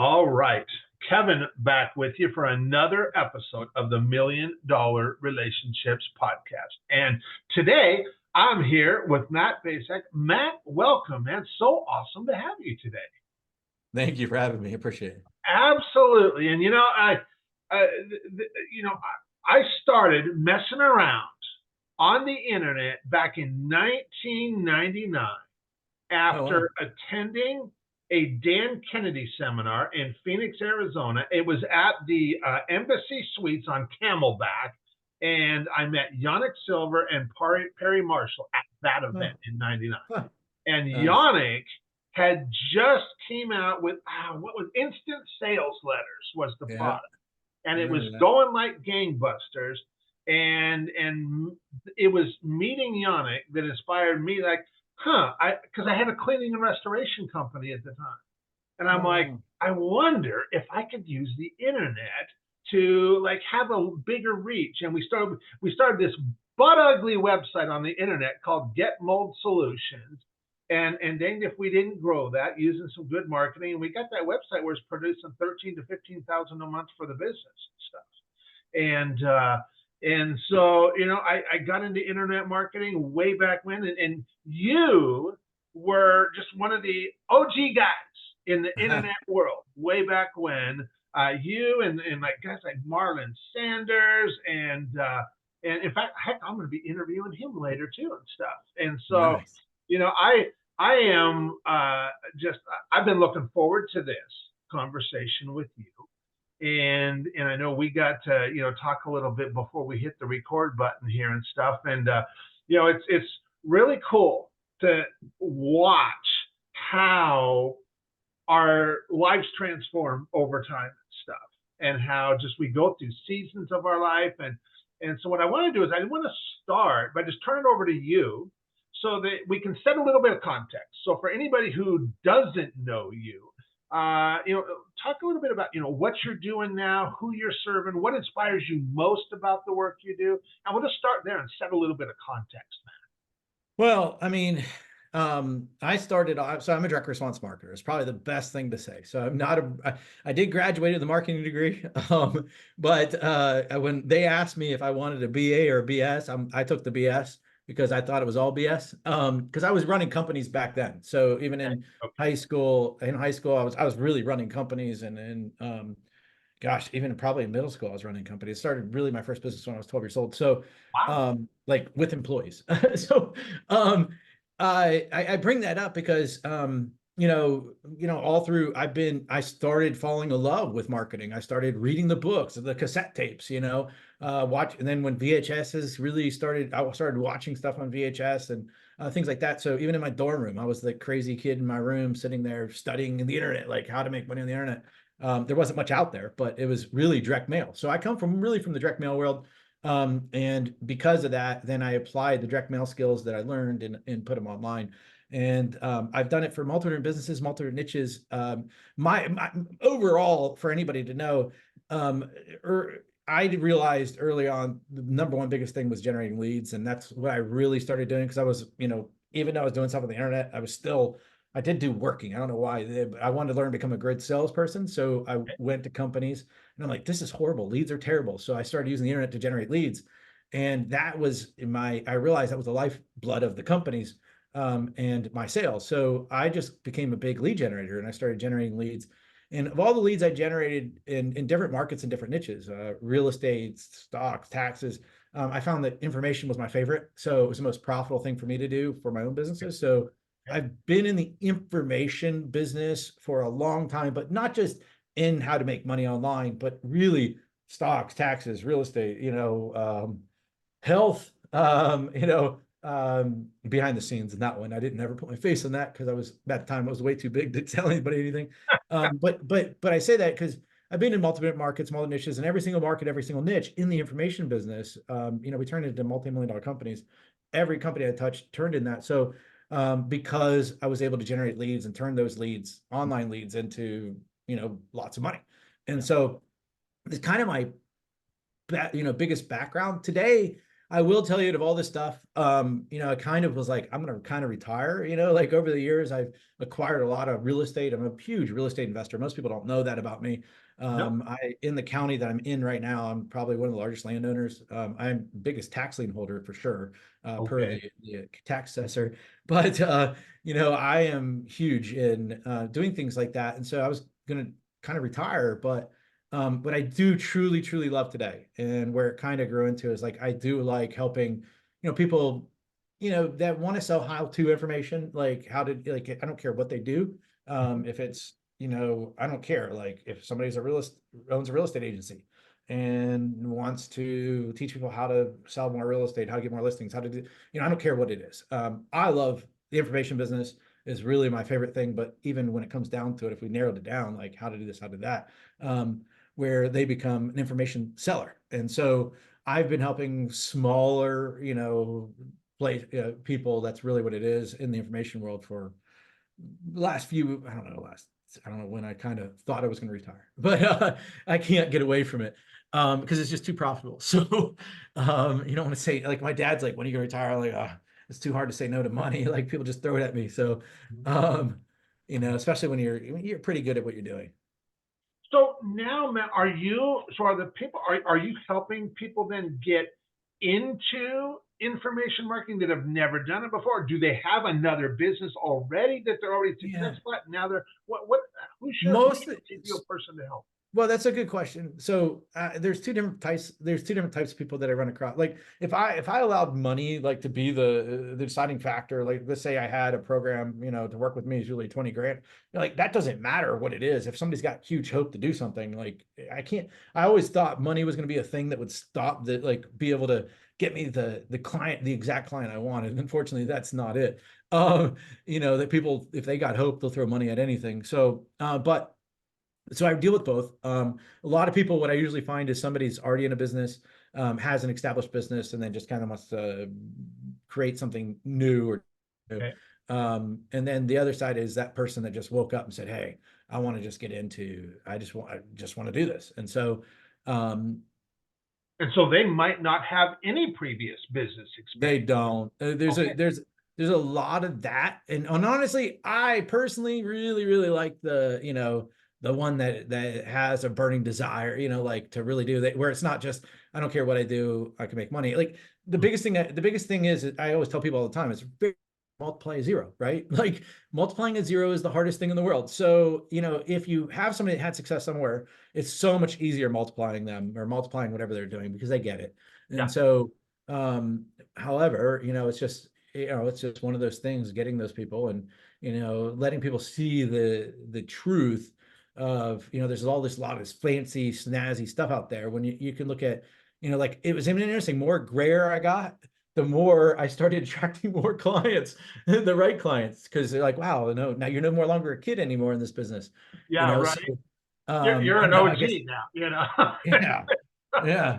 All right. Kevin back with you for another episode of the Million Dollar Relationships Podcast. And today I'm here with Matt Bacak. Matt, welcome, man. So awesome to have you today. Thank you for having me. Appreciate it. Absolutely. And I, I started messing around on the internet back in 1999 Oh, wow. after attending a Dan Kennedy seminar in Phoenix, Arizona. It was at the Embassy Suites on Camelback, and I met Yannick Silver and Perry Marshall at that event Oh, in '99. huh. And Nice. Yannick had just came out with what was Instant Sales Letters was the Yeah, product, and I it was remember that. going like gangbusters. And it was meeting Yannick that inspired me, like, because I had a cleaning and restoration company at the time. And I'm Oh, like, wow. I wonder if I could use the internet to like have a bigger reach. And we started this butt ugly website on the internet called Get Mold Solutions. And dang if we didn't grow that using some good marketing. And we got that website where it's producing 13 to 15,000 a month for the business and stuff. And so, I got into internet marketing way back when, and you were just one of the OG guys in the internet world way back when. You and like guys like Marlon Sanders and in fact, heck, I'm going to be interviewing him later too and stuff. And so, Nice. I am just I've been looking forward to this conversation with you, and I know we got to talk a little bit before we hit the record button here and stuff, and it's really cool to watch how our lives transform over time and stuff, and how just we go through seasons of our life, and so what I want to do is I want to start by just turning it over to you so that we can set a little bit of context. So for anybody who doesn't know you, talk a little bit about, what you're doing now, who you're serving, what inspires you most about the work you do. And we'll just start there and set a little bit of context, Well, I mean, I started off, so I'm a direct response marketer. It's probably the best thing to say. So I'm not I did graduate with a marketing degree. But when they asked me if I wanted a BA or a BS, I took the BS because I thought it was all BS. Because I was running companies back then. So even man. in Okay. high school, I was really running companies, and gosh, even probably in middle school, I was running companies. Started really my first business when I was 12 years old. So, Wow. like with employees. So, um, I bring that up because, all through I started falling in love with marketing. I started reading the books, the cassette tapes, and then when VHSs really started, I started watching stuff on VHS and things like that. So even in my dorm room, I was the crazy kid in my room sitting there studying the internet, like how to make money on the internet. There wasn't much out there, but it was really direct mail. So I come from the direct mail world. And because of that, then I applied the direct mail skills that I learned and put them online. And I've done it for multiple different businesses, multiple niches. My overall, for anybody to know, I realized early on the number one biggest thing was generating leads. And that's what I really started doing because I was, even though I was doing stuff on the internet, I did do working. I don't know why. I wanted to learn to become a good salesperson. So I went to companies and I'm like, this is horrible. Leads are terrible. So I started using the internet to generate leads. And that was I realized that was the lifeblood of the companies and my sales. So I just became a big lead generator and I started generating leads. And of all the leads I generated in different markets and different niches, real estate, stocks, taxes, I found that information was my favorite. So it was the most profitable thing for me to do for my own businesses. So I've been in the information business for a long time, but not just in how to make money online, but really stocks, taxes, real estate, health, behind the scenes in that one. I didn't ever put my face on that because at the time I was way too big to tell anybody anything. But I say that because I've been in multiple markets, multiple niches, and every single market, every single niche in the information business. We turned into multi-million-dollar companies. Every company I touched turned in that. So because I was able to generate leads and turn those leads, online leads, into lots of money. And so it's kind of my biggest background. Today I will tell you of all this stuff, you know, I kind of was like, I'm gonna kind of retire, you know, like over the years, I've acquired a lot of real estate. I'm a huge real estate investor. Most people don't know that about me. No. In the county that I'm in right now, I'm probably one of the largest landowners. I'm biggest tax lien holder for sure, per Okay. the tax assessor. But you know, I am huge in doing things like that. And so I was gonna kind of retire, but I do truly, truly love today. And where it kind of grew into is like I do like helping, you know, people, you know, that want to sell how-to information, like how to like I don't care what they do. Mhm. If it's, you know, I don't care. Like if somebody's a realist owns a real estate agency and wants to teach people how to sell more real estate, how to get more listings, how to do, you know, I don't care what it is. I love the information business is really my favorite thing. But even when it comes down to it, if we narrowed it down, like how to do this, how to do that, where they become an information seller. And so I've been helping smaller, you know, people. That's really what it is in the information world for the last few, I don't know when I kind of thought I was going to retire, but I can't get away from it because it's just too profitable. So you don't want to say, like my dad's like, when are you going to retire? I'm like, it's too hard to say no to money. Like people just throw it at me. So, um, you know, especially when you're pretty good at what you're doing. So now, Matt, are the people, are you helping people then get into information marketing that have never done it before? Do they have another business already that they're already Yeah. successful at? Now who's Most your ideal person to help? Well, that's a good question. So there's two different types. There's two different types of people that I run across. Like if I allowed money like to be the deciding factor, like let's say I had a program, you know, to work with me is really 20 grand. Like that doesn't matter what it is. If somebody's got huge hope to do something, like I can't. I always thought money was going to be a thing that would stop the like be able to get me the client, the exact client I wanted. Unfortunately, that's not it. You know that people if they got hope, they'll throw money at anything. But so I deal with both. A lot of people, what I usually find is somebody's already in a business, has an established business, and then just kind of wants to create something new or new. Okay. And then the other side is that person that just woke up and said, "Hey, I want to just I just want to do this." And so um, And so they might not have any previous business they experience. don't. Okay. There's a lot of that, and honestly, I personally really really like the you know the one that has a burning desire, you know, like to really do that, where it's not just I don't care what I do, I can make money. Like the biggest thing is I always tell people all the time, it's very multiply a zero, right? Like multiplying a zero is the hardest thing in the world. So you know if you have somebody that had success somewhere, it's so much easier multiplying them or multiplying whatever they're doing because they get it. And Yeah. so um however, you know, it's just you know, it's just one of those things, getting those people and you know, letting people see the truth of, you know, there's all this lot of this fancy, snazzy stuff out there when you can look at, you know, like it was even interesting, more grayer I got, the more I started attracting more clients, the right clients, because they're like, wow, no, now you're no more longer a kid anymore in this business, you Yeah. know. Right. So You're an and I guess OG now, you know. yeah. Yeah.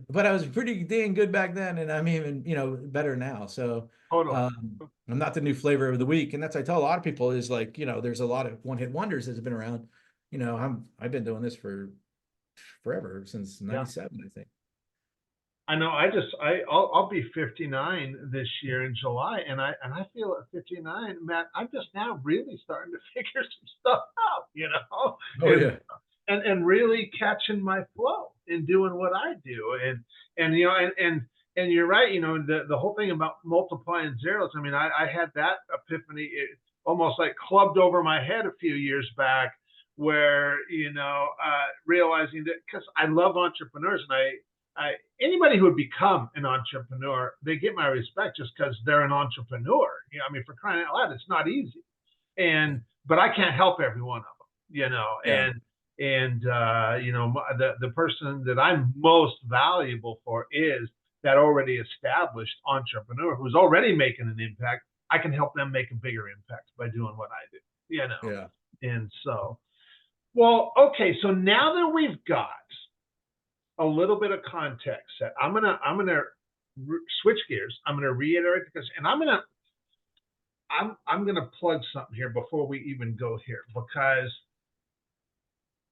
But I was pretty dang good back then, and I'm even, you know, better now. So Totally. I'm not the new flavor of the week. And that's I tell a lot of people is like, you know, there's a lot of one-hit wonders that have been around. You know, I've been doing this for forever, since Yeah. 97, I think. I know. I'll be 59 this year in July, and I feel at 59, Matt, I'm just now really starting to figure some stuff out, you know, Oh yeah. and really catching my flow in doing what I do, and you know, and you're right, you know, the whole thing about multiplying zeros. I mean, I had that epiphany, almost like clubbed over my head a few years back, where you know, realizing that because I love entrepreneurs and anybody who would become an entrepreneur, they get my respect just because they're an entrepreneur. You know, I mean, for crying out loud, it's not easy. Yeah. But I can't help every one of them. You know, Yeah. you know, the person that I'm most valuable for is that already established entrepreneur who's already making an impact. I can help them make a bigger impact by doing what I do. You know, Yeah. and so well, okay. So now that we've got a little bit of context set. I'm gonna switch gears. I'm gonna reiterate because, and I'm gonna plug something here before we even go here because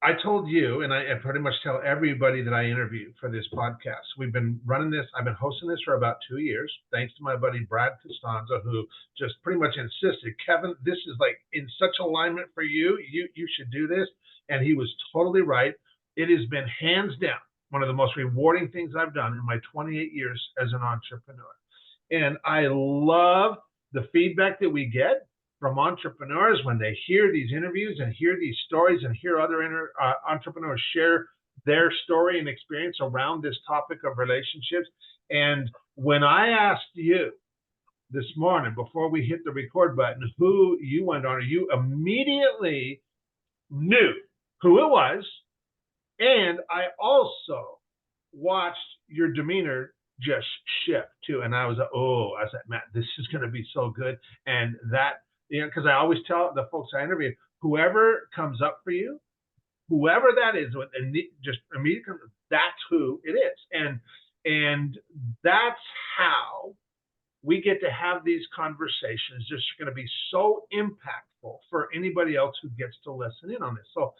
I told you, and I pretty much tell everybody that I interview for this podcast. We've been running this. I've been hosting this for about 2 years, thanks to my buddy Brad Costanza, who just pretty much insisted, Kevin, this is like in such alignment for you. You should do this, and he was totally right. It has been hands down one of the most rewarding things I've done in my 28 years as an entrepreneur, and I love the feedback that we get from entrepreneurs when they hear these interviews and hear these stories and hear other entrepreneurs share their story and experience around this topic of relationships. And when I asked you this morning before we hit the record button who you went on, you immediately knew who it was. And I also watched your demeanor just shift too. And I was like, oh, I was like, Matt, this is going to be so good. And that, because I always tell the folks I interview, whoever comes up for you, whoever that is, and just immediately, that's who it is. And that's how we get to have these conversations. Just going to be so impactful for anybody else who gets to listen in on this. So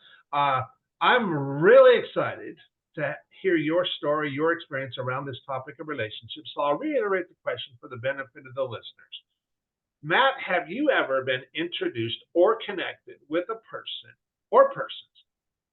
I'm really excited to hear your story, your experience around this topic of relationships. So I'll reiterate the question for the benefit of the listeners. Matt, have you ever been introduced or connected with a person or persons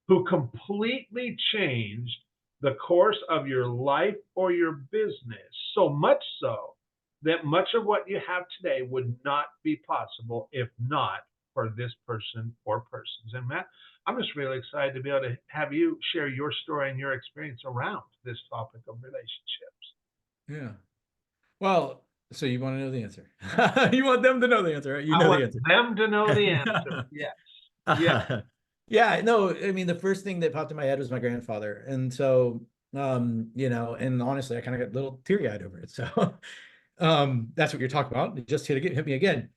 who completely changed the course of your life or your business, so much so that much of what you have today would not be possible if not for this person or persons? And Matt, I'm just really excited to be able to have you share your story and your experience around this topic of relationships. Yeah. Well, so you want to know the answer. You want them to know the answer, right? You I know want the answer. them to know the answer. Yes. Yeah. Yeah, no, I mean, the first thing that popped in my head was my grandfather. And so, you know, and honestly, I kind of got a little teary-eyed over it. So, that's what you're talking about. It just hit me again.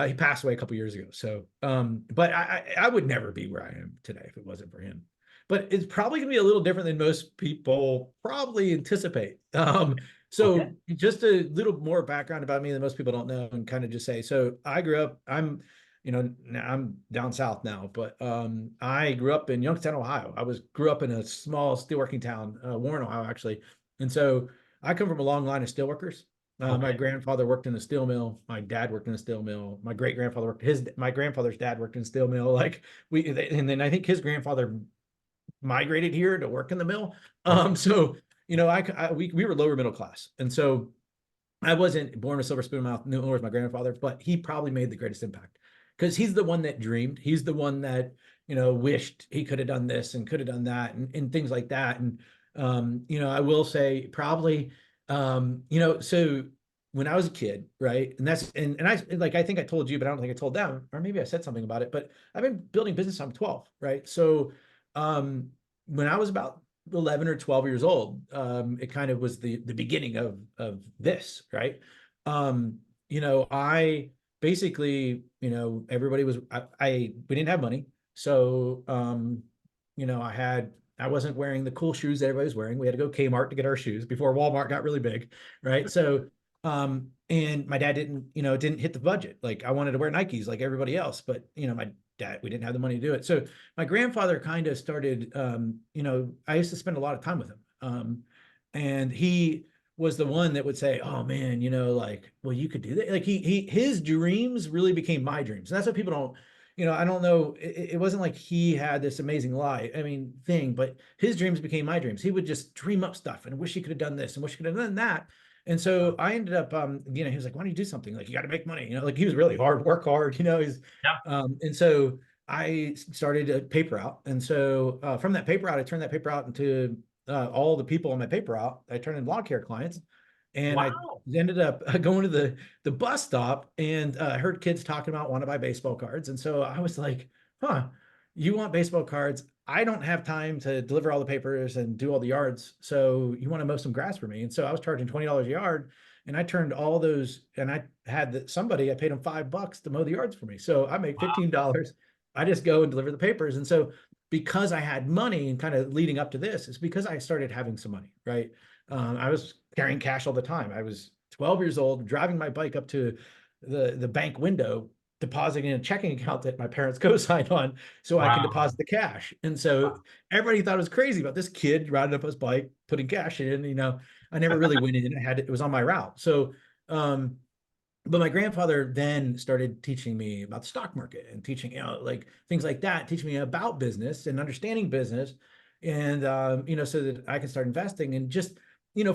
He passed away a couple years ago. So, but I would never be where I am today if it wasn't for him. But it's probably gonna be a little different than most people probably anticipate. So Okay. just a little more background about me that most people don't know, and kind of just say, so I grew up, you know, I'm down south now, but I grew up in Youngstown, Ohio. Grew up in a small steelworking town, Warren, Ohio, actually. And so I come from a long line of steelworkers. My grandfather worked in a steel mill. My dad worked in a steel mill. My great grandfather my grandfather's dad worked in a steel mill. Like and then I think his grandfather migrated here to work in the mill. So you know, we were lower middle class, and so I wasn't born with silver spoon in my mouth, nor was my grandfather, but he probably made the greatest impact because he's the one that dreamed. He's the one that, you know, wished he could have done this and could have done that and things like that. And, you know, I will say probably, you know, so when I was a kid, right. And I, like, I think I told you, but I don't think I told them, or maybe I said something about it, but I've been building business since I'm 12. Right. So, when I was about 11 or 12 years old, it kind of was the beginning of this, right? You know, I basically, you know, everybody was we didn't have money. So you know, I wasn't wearing the cool shoes that everybody was wearing. We had to go Kmart to get our shoes before Walmart got really big, right? So and my dad didn't hit the budget. Like I wanted to wear Nikes like everybody else, but you know, my dad, we didn't have the money to do it. So my grandfather kind of started, you know, I used to spend a lot of time with him. And he was the one that would say, oh man, you know, like, well, you could do that. Like his dreams really became my dreams. And that's what people don't, you know, I don't know. It wasn't like he had this amazing thing, but his dreams became my dreams. He would just dream up stuff and wish he could have done this and wish he could have done that. And so I ended up, you know, he was like, why don't you do something? Like, you got to make money, you know, like he was really hard, work hard, you know, and so I started a paper out. And so from that paper out, I turned that paper out into all the people on my paper out. I turned in lawn care clients. And I Wow. ended up going to the bus stop and heard kids talking about want to buy baseball cards. And so I was like, huh, you want baseball cards? I don't have time to deliver all the papers and do all the yards. So you want to mow some grass for me? And so I was charging $20 a yard. And I turned all those, and I had I paid him $5 to mow the yards for me. So I make $15. I just go and deliver the papers. And so because I had money and kind of leading up to this, it's because I started having some money, right? I was carrying cash all the time. I was 12 years old, driving my bike up to the bank window depositing in a checking account that my parents co-signed on so I can Wow. deposit the cash. And so everybody thought it was crazy about this kid riding up his bike, putting cash in, I never really went in. It was on my route. So, but my grandfather then started teaching me about the stock market and teaching, like things like that, teaching me about business and understanding business. And, so that I can start investing. And just,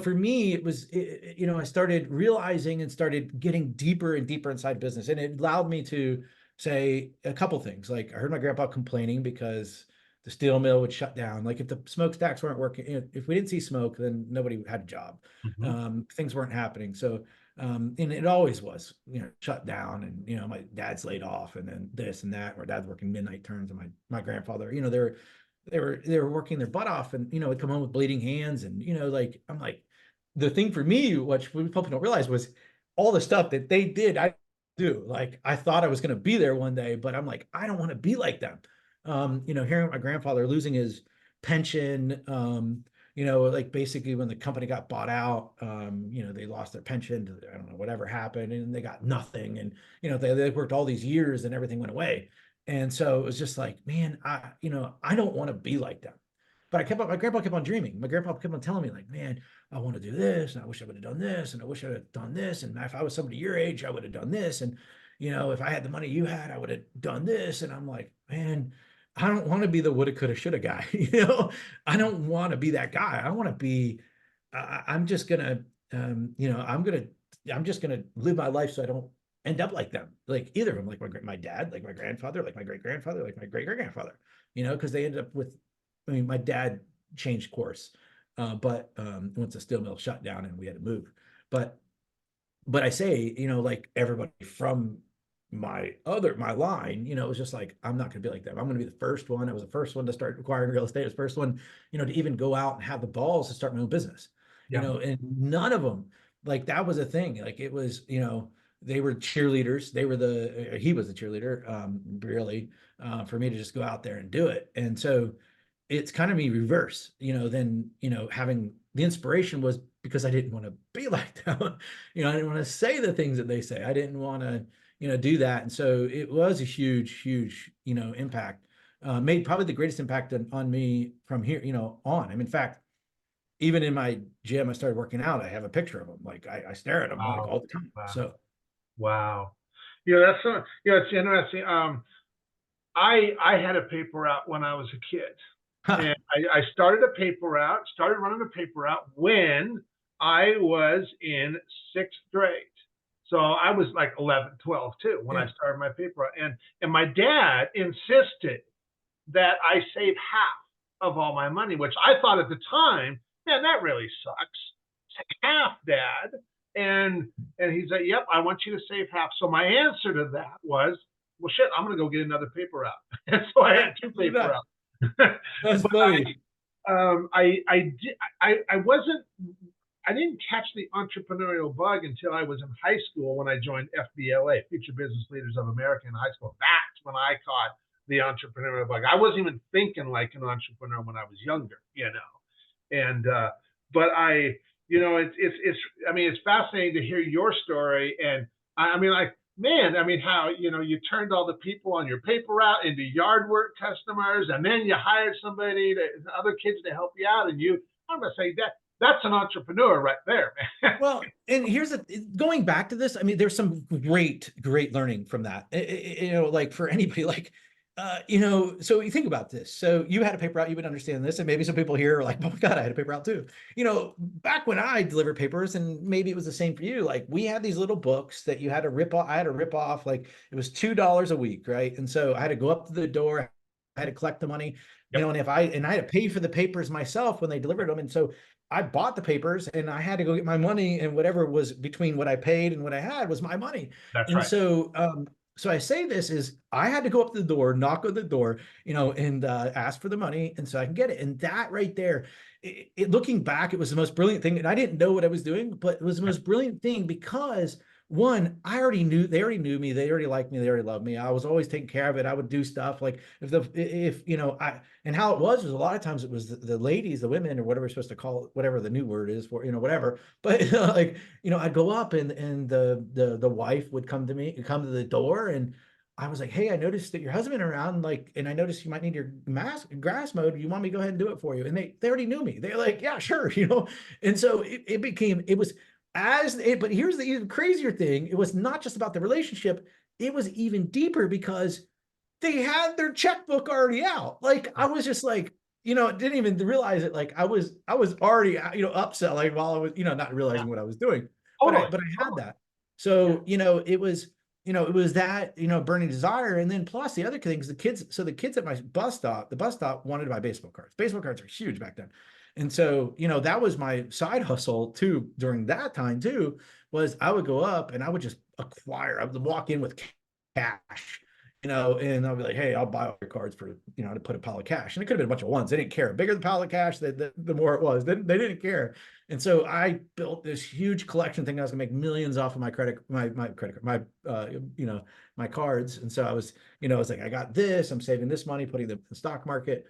for me, it was, I started realizing and started getting deeper and deeper inside business. And it allowed me to say a couple things. Like I heard my grandpa complaining because the steel mill would shut down. Like if the smokestacks weren't working, if we didn't see smoke, then nobody had a job. Mhm. Things weren't happening. So, and it always was, shut down, and my dad's laid off, and then this and that. My dad's working midnight turns, and my grandfather, they were working their butt off, and would come home with bleeding hands, and like I'm like, the thing for me, which we probably don't realize, was all the stuff that they did. I do like I thought I was going to be there one day, but I'm like I don't want to be like them. Hearing my grandfather losing his pension, like basically when the company got bought out, they lost their pension, I don't know, whatever happened, and they got nothing. And, they worked all these years and everything went away. And so it was just like, man, I don't want to be like them. But my grandpa kept on dreaming. My grandpa kept on telling me, like, man, I want to do this, and I wish I would have done this, and I wish I would have done this. And if I was somebody your age, I would have done this. And, if I had the money you had, I would have done this. And I'm like, man, I don't want to be the woulda, coulda, shoulda guy. I don't want to be that guy. I want to be, I'm just gonna, I'm just gonna live my life so I don't end up like them, like either of them, like my dad, like my grandfather, like my great grandfather, like my great great grandfather, because they ended up with, I mean, my dad changed course, but once the steel mill shut down and we had to move, but I say, like everybody from my line, it was just like, I'm not gonna be like them. I'm gonna be the first one. I was the first one to start acquiring real estate. I was the first one, to even go out and have the balls to start my own business, Yeah. and none of them, like that was a thing. Like it was, they were cheerleaders. He was the cheerleader, really, for me to just go out there and do it. And so it's kind of me reverse, then, having the inspiration was because I didn't want to be like them. I didn't want to say the things that they say. I didn't want to, do that. And so it was a huge, huge, impact, made probably the greatest impact on me from here, on. I mean, in fact, even in my gym, I started working out. I have a picture of them. Like I stare at them like Wow. all the time. Wow. So, Wow. That's it's interesting. I had a paper route when I was a kid, huh, and I started a paper route, started running a paper route when I was in sixth grade. So I was like 11, 12 too when I yeah, started my paper route, and my dad insisted that I save half of all my money, which I thought at the time, man, that really sucks. Half, Dad. And he's like, yep, I want you to save half. So my answer to that was, well, shit, I'm gonna go get another paper route. And so I had two look at paper that. routes. That's But funny. I wasn't I didn't catch the entrepreneurial bug until I was in high school when I joined FBLA, Future Business Leaders of America, in high school. That's when I caught the entrepreneurial bug. I wasn't even thinking like an entrepreneur when I was younger, And but it's I mean it's fascinating to hear your story, and I mean like man, I mean how you turned all the people on your paper route into yard work customers, and then you hired somebody other kids to help you out, and I'm gonna say that's an entrepreneur right there, man. Well, and going back to this, I mean, there's some great, great learning from that. Like for anybody, like, so you think about this. So you had a paper route, you would understand this, and maybe some people here are like, oh my God, I had a paper route too. Back when I delivered papers, and maybe it was the same for you, like we had these little books that you had to rip off. I had to rip off, like it was $2 a week, right? And so I had to go up to the door, I had to collect the money, Yep, and I had to pay for the papers myself when they delivered them. And so I bought the papers and I had to go get my money, and whatever was between what I paid and what I had was my money. that's And right. so, so I say this is I had to go up to the door, knock on the door, and ask for the money, and so I can get it. And that right there, looking back, it was the most brilliant thing. And I didn't know what I was doing, but it was the most brilliant thing because one, they already knew me, they already liked me, they already loved me. I was always taking care of it. I would do stuff like if I and how it was a lot of times it was the ladies, the women, or whatever we're supposed to call it, whatever the new word is for, whatever. But like, I'd go up and the wife would come to the door, and I was like, hey, I noticed that your husband around, like, and I noticed you might need your grass mowed. You want me to go ahead and do it for you? And they already knew me. They're like, yeah, sure, And so it became, it was but here's the even crazier thing. It was not just about the relationship. It was even deeper because they had their checkbook already out. Like I was just like, didn't even realize it. Like I was already, upselling while I was, not Yeah. realizing what I was doing, but I, Totally. but I had Totally. that. Yeah. So, it was that, burning desire. And then plus the other things, the kids at my bus stop, the bus stop wanted to buy baseball cards. Baseball cards are huge back then. And so, that was my side hustle too, during that time too, was I would go up and I would just I would walk in with cash, and I'll be like, hey, I'll buy all your cards for, to put a pile of cash. And it could have been a bunch of ones. They didn't care. The bigger the pile of cash, the more it was. They didn't care. And so I built this huge collection thing. I was gonna make millions off of my credit card, my cards. And so I was like, I got this, I'm saving this money, putting it in the stock market.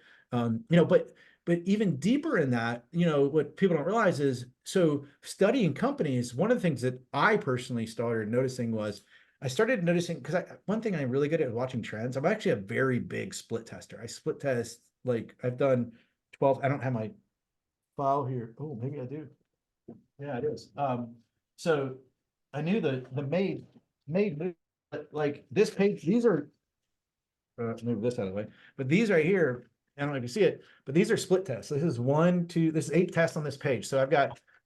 But even deeper in that, what people don't realize is, so studying companies, one of the things that I personally started noticing was I started noticing, because one thing I'm really good at watching trends. I'm actually a very big split tester. I split test, like I've done 12. I don't have my file here. Oh, maybe I do. Yeah, it is. So I knew the made move, like this page. These are move this out of the way, but these right here. I don't know if you see it, but these are split tests. This is one, two. This is 8 tests on this page. So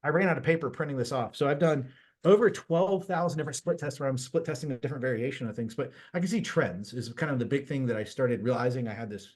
I ran out of paper printing this off. So I've done over 12,000 different split tests where I'm split testing a different variation of things. But I can see trends is kind of the big thing that I started realizing. I had this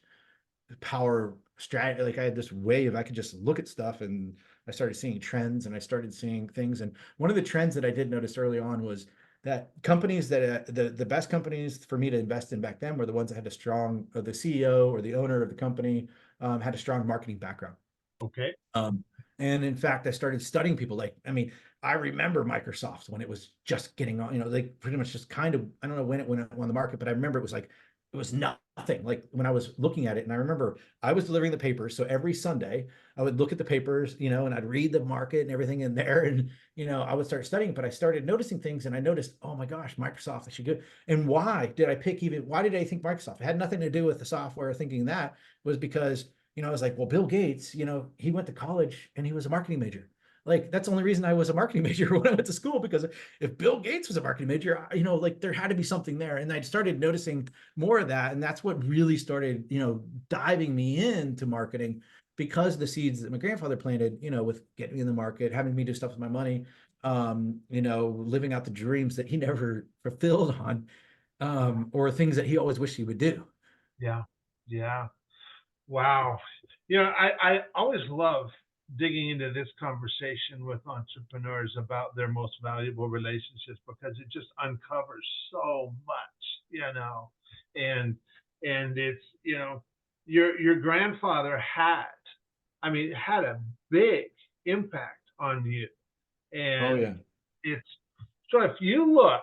power strategy. Like I had this way of, I could just look at stuff, and I started seeing trends and I started seeing things. And one of the trends that I did notice early on was that companies that the best companies for me to invest in back then were the ones that had a strong, the CEO or the owner of the company had a strong marketing background. Okay. Um, and in fact, I started studying people. Like, I mean, I remember Microsoft when it was just getting on, like pretty much just kind of, I don't know when it went on the market, but I remember it was like, it was nothing. Like when I was looking at it, and I remember I was delivering the papers. So every Sunday I would look at the papers, and I'd read the market and everything in there. And, I would start studying, but I started noticing things, and I noticed, oh my gosh, Microsoft, I should go. And why did I think Microsoft? It had nothing to do with the software thinking. That was because I was like, well, Bill Gates, he went to college and he was a marketing major. Like, that's the only reason I was a marketing major when I went to school, because if Bill Gates was a marketing major, like there had to be something there. And I started noticing more of that. And that's what really started, diving me into marketing, because the seeds that my grandfather planted, with getting me in the market, having me do stuff with my money, living out the dreams that he never fulfilled on, or things that he always wished he would do. Yeah. Yeah. Wow. I always love digging into this conversation with entrepreneurs about their most valuable relationships, because it just uncovers so much. And it's, your grandfather had a big impact on you. Oh, And yeah. it's so if you look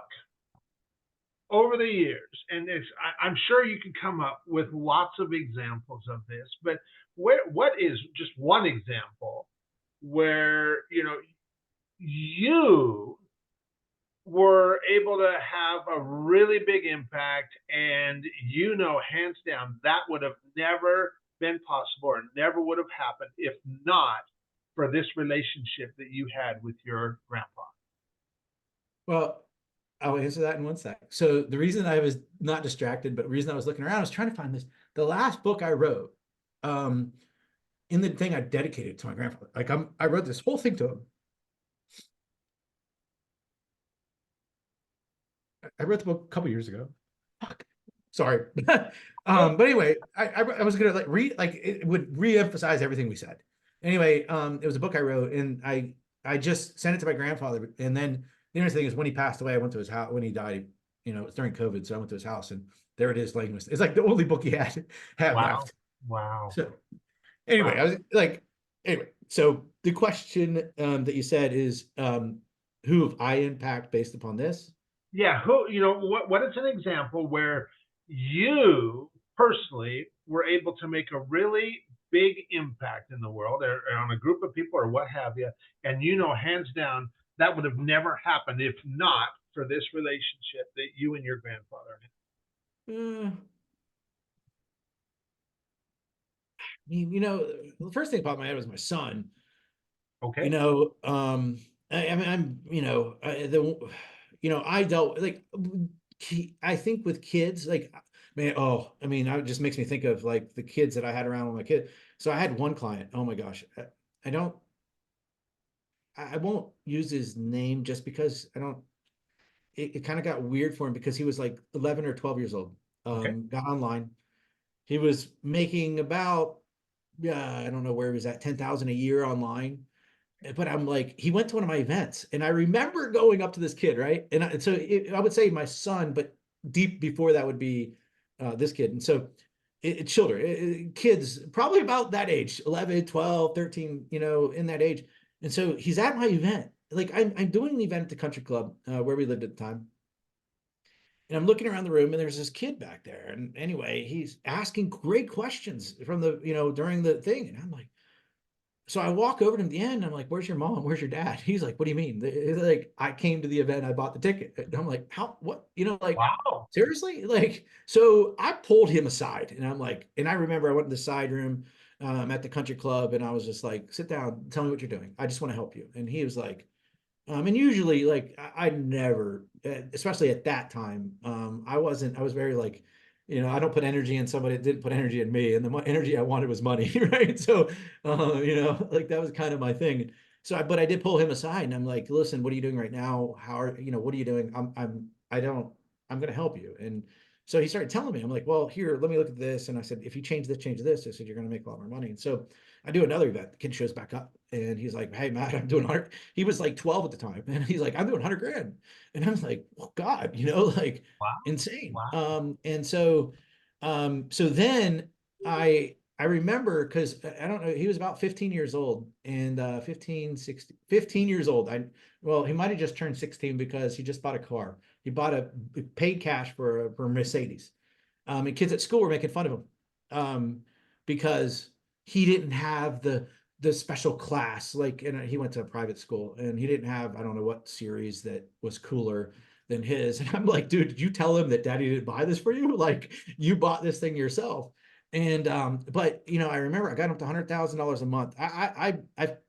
over the years, and I'm sure you can come up with lots of examples of this, but what is just one example where you were able to have a really big impact, and hands down, that would have never been possible or never would have happened if not for this relationship that you had with your grandpa? Well, I'll answer that in one sec. So the reason I was not distracted, but the reason I was looking around, I was trying to find this. The last book I wrote, um, in the thing I dedicated to my grandfather. Like I wrote this whole thing to him. I wrote the book a couple years ago. Fuck. Sorry. But anyway, I was gonna like read, like it would re-emphasize everything we said. Anyway, it was a book I wrote, and I just sent it to my grandfather. And then the interesting thing is, when he passed away, I went to his house. When he died, it was during COVID, so I went to his house, and there it is, laying. It's like the only book he had Wow. left. Wow. So anyway, Wow. I was like, anyway. So the question that you said is, who have I impact based upon this? Yeah, what is an example where you personally were able to make a really big impact in the world, or on a group of people or what have you, and hands down, that would have never happened if not for this relationship that you and your grandfather had? I mean, the first thing that popped in my head was my son. You Okay. know, I mean, I dealt like, I think with kids, like, man, oh, I mean, it just makes me think of like the kids that I had around with my kid. So I had one client. Oh my gosh, I don't, I won't use his name just because I don't. It kind of got weird for him because he was like 11 or 12 years old. Okay. Got online. He was making about, yeah, I don't know where he was at, 10,000 a year online. But I'm like, he went to one of my events, and I remember going up to this kid, right? I would say my son, but deep before that would be this kid. And so it's children, kids, probably about that age, 11, 12, 13, in that age. And so he's at my event. Like, I'm doing an event at the country club where we lived at the time. And I'm looking around the room, and there's this kid back there. And anyway, he's asking great questions from during the thing. And I'm like, so I walk over to him at the end. I'm like, "Where's your mom? Where's your dad?" He's like, "What do you mean?" He's like, "I came to the event. I bought the ticket." And I'm like, "How? What? Like, Wow. seriously?" Like, so I pulled him aside, and I'm like, and I remember I went to the side room at the country club, and I was just like, "Sit down. Tell me what you're doing. I just want to help you." And he was like, and usually, like, I never, especially at that time, I was very like, I don't put energy in somebody that didn't put energy in me, and the energy I wanted was money, right? So, like, that was kind of my thing. But I did pull him aside, and I'm like, listen, what are you doing right now? What are you doing? I'm going to help you. And so he started telling me, I'm like, well, here, let me look at this. And I said, if you change this, I said, you're going to make a lot more money. And so I do another event. The kid shows back up, and he's like, hey, Matt, I'm doing 100. He was like 12 at the time, and he's like, I'm doing 100 grand. And I was like, well, God, like, Wow. insane. Wow. And so, so then I remember, because I don't know, he was about 15 years old, and 15 years old. Well, he might have just turned 16 because he just bought a car. He bought paid cash for a Mercedes. And kids at school were making fun of him because he didn't have the special class. Like, and he went to a private school, and he didn't have, I don't know what series that was cooler than his. And I'm like, dude, did you tell him that daddy didn't buy this for you? Like, you bought this thing yourself. And but I remember I got him to $100,000 a month. I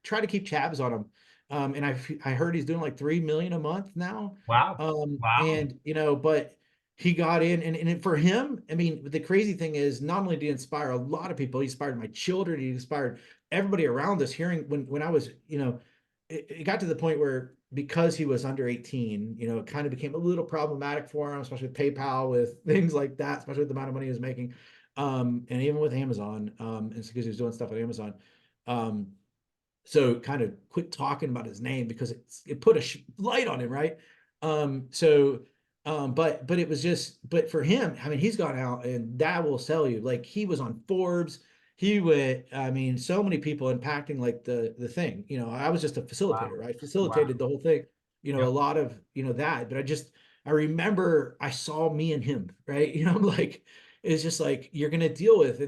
try to keep tabs on him. And I heard he's doing like 3 million a month now. Wow. Wow. And but he got in, and for him, I mean, the crazy thing is, not only did he inspire a lot of people, he inspired my children, he inspired everybody around us. Hearing when I was, it got to the point where, because he was under 18, it kind of became a little problematic for him, especially with PayPal, with things like that, especially with the amount of money he was making. And even with Amazon, and it's because he was doing stuff at Amazon. Um, so kind of quit talking about his name because it put a light on him, right? So but it was just, but for him, I mean, he's gone out, and that will sell you. Like, he was on Forbes. He went, I mean, so many people impacting, like, the thing. I was just a Wow. facilitator, right? Wow. Facilitated the whole thing. A Yep. lot of that, but I remember I saw me and him, right? I'm like, it's just like, you're gonna deal with,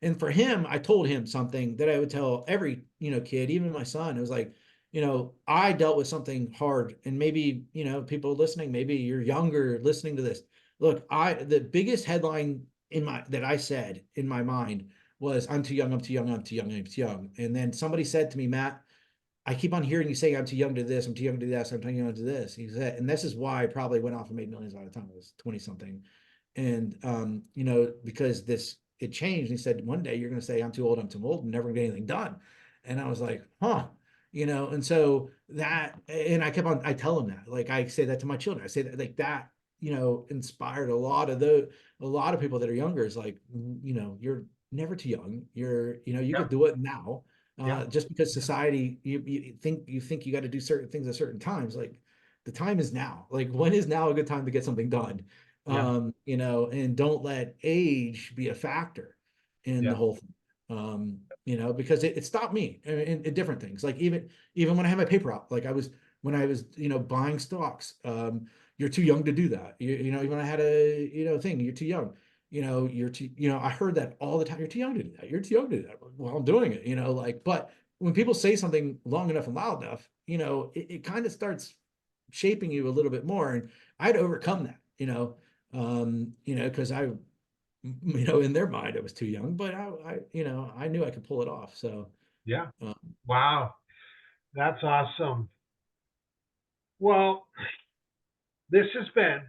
and for him, I told him something that I would tell every, kid, even my son. It was like, I dealt with something hard, and maybe, people listening, maybe you're younger listening to this. Look, the biggest headline that I said in my mind was, I'm too young, I'm too young, I'm too young, I'm too young. And then somebody said to me, Matt, I keep on hearing you say, I'm too young to this, I'm too young to this, I'm too young to this. He said, and this is why I probably went off and made millions by the time I was 20 something. And because it changed. He said, one day you're going to say, I'm too old, and never gonna get anything done. And I was like, huh. And so and I tell him that, like, I say that to my children. I say that, like, that, inspired a lot of people that are younger. Is like, you're never too young. You could Yep. do it now. Yep. Just because Yep. society, you think you got to do certain things at certain times. Like, the time is now. Like, when is now a good time to get something done? Yeah. And don't let age be a factor in the Yeah. whole thing. Because it stopped me in different things. Like, even when I had my paper out, like, when I was, buying stocks, you're too young to do that. Even I had a, thing, you're too young. You're too, I heard that all the time. You're too young to do that. You're too young to do that. Well, I'm doing it, like, but when people say something long enough and loud enough, it kind of starts shaping you a little bit more. And I had to overcome that. You know, because in their mind, I was too young, but I knew I could pull it off. So, Yeah. um, Wow. That's awesome. Well, this has been,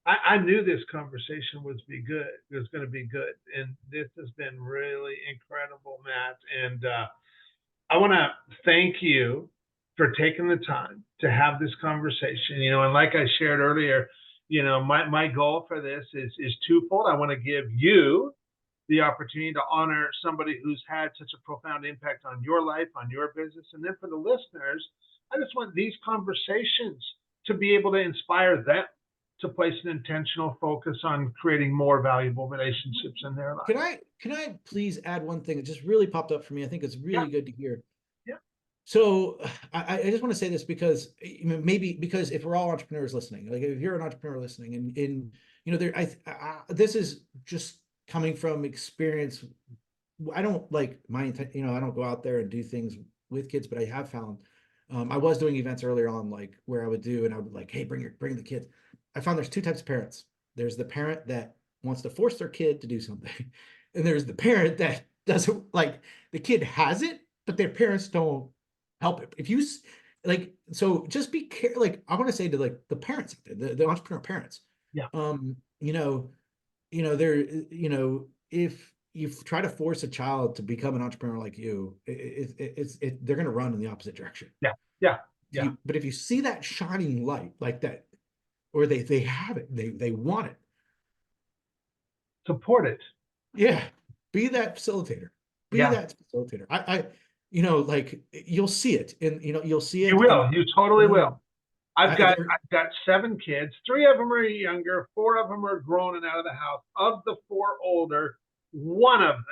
I knew this conversation was be good. It was going to be good. And this has been really incredible, Matt. And I want to thank you for taking the time to have this conversation. And like I shared earlier, my goal for this is twofold. I want to give you the opportunity to honor somebody who's had such a profound impact on your life, on your business. And then for the listeners, I just want these conversations to be able to inspire them to place an intentional focus on creating more valuable relationships in their can lives. I please add one thing that just really popped up for me? I think it's Yeah, really good to hear. yeah, So I just want to say this because maybe because if we're all entrepreneurs listening, like if you're an entrepreneur listening, and there, this is just coming from experience. I don't like my intent, I don't go out there and do things with kids, but I have found, I was doing events earlier on, like where I would do, and I would like, hey, bring the kids. I found there's two types of parents. There's the parent that wants to force their kid to do something, and there's the parent that doesn't like the kid has it, but their parents don't help it. If you like, so just be careful. Like I want to say to like the parents, the entrepreneur parents, yeah. um, you know, there, if you try to force a child to become an entrepreneur like you, they're going to run in the opposite direction. Yeah, yeah, yeah. But if you see that shining light like that, or they have it, they want it. Support it. Yeah, be that facilitator. Be Yeah, that facilitator. Like you'll see it, and you'll see you it, and will. You totally will. um, I've I got there. I've got 7 kids. 3 of them are younger. 4 of them are grown and out of the house. Of the 4 older, one of them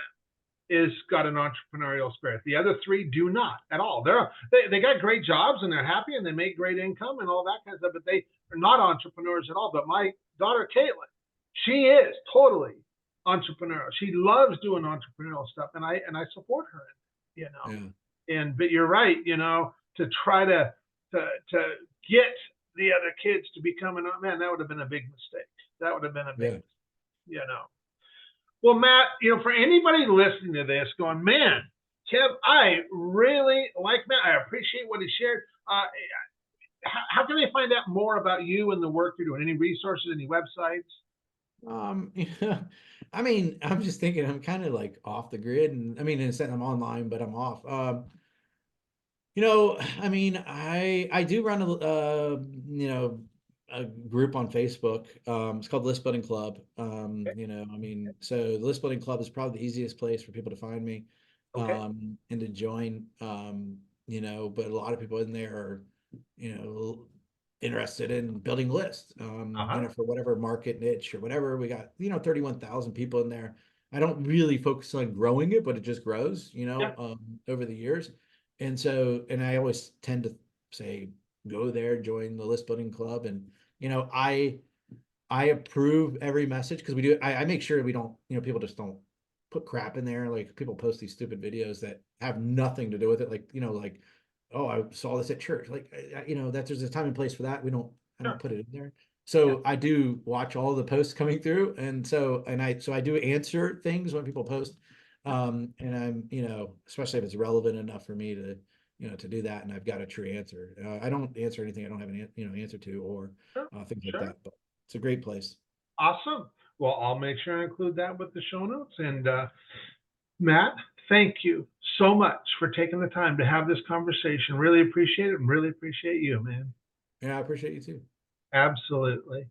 is got an entrepreneurial spirit. The other 3 do not at all. They got great jobs and they're happy and they make great income and all that kind of stuff, but they are not entrepreneurs at all. But my daughter Caitlin, she is totally entrepreneurial. She loves doing entrepreneurial stuff, and I support her in it, Yeah, but you're right, to try to get the other kids to become man, that would have been a big mistake. That would have been a big, yeah. you know. Well, Matt, for anybody listening to this going, man, Kev, I really like Matt. I appreciate what he shared. How can they find out more about you and the work you're doing? Any resources, any websites? Yeah, I mean, I'm just thinking I'm kind of like off the grid, and I mean, in a sense, I'm online, but I'm off. I mean, I do run a group on Facebook. It's called List Building Club. Okay. I mean, so the List Building Club is probably the easiest place for people to find me, Okay. and to join. But a lot of people in there are, interested in building lists, Uh-huh. for whatever market niche or whatever. We got, 31,000 people in there. I don't really focus on growing it, but it just grows, Yeah. over the years. And I always tend to say, go there, join the list building club. And, I approve every message because I make sure we don't, people just don't put crap in there. Like people post these stupid videos that have nothing to do with it. Like, like, oh, I saw this at church. Like, that there's a time and place for that. I don't Sure. put it in there. Yeah. So I do watch all the posts coming through. So I do answer things when people post. And I'm, especially if it's relevant enough for me to, to do that. And I've got a true answer. I don't answer anything I don't have an, answer to, or Sure. things like Sure. that. But it's a great place. Awesome. Well, I'll make sure I include that with the show notes. And Matt, thank you so much for taking the time to have this conversation. Really appreciate it and really appreciate you, man. Yeah, I appreciate you too. Absolutely.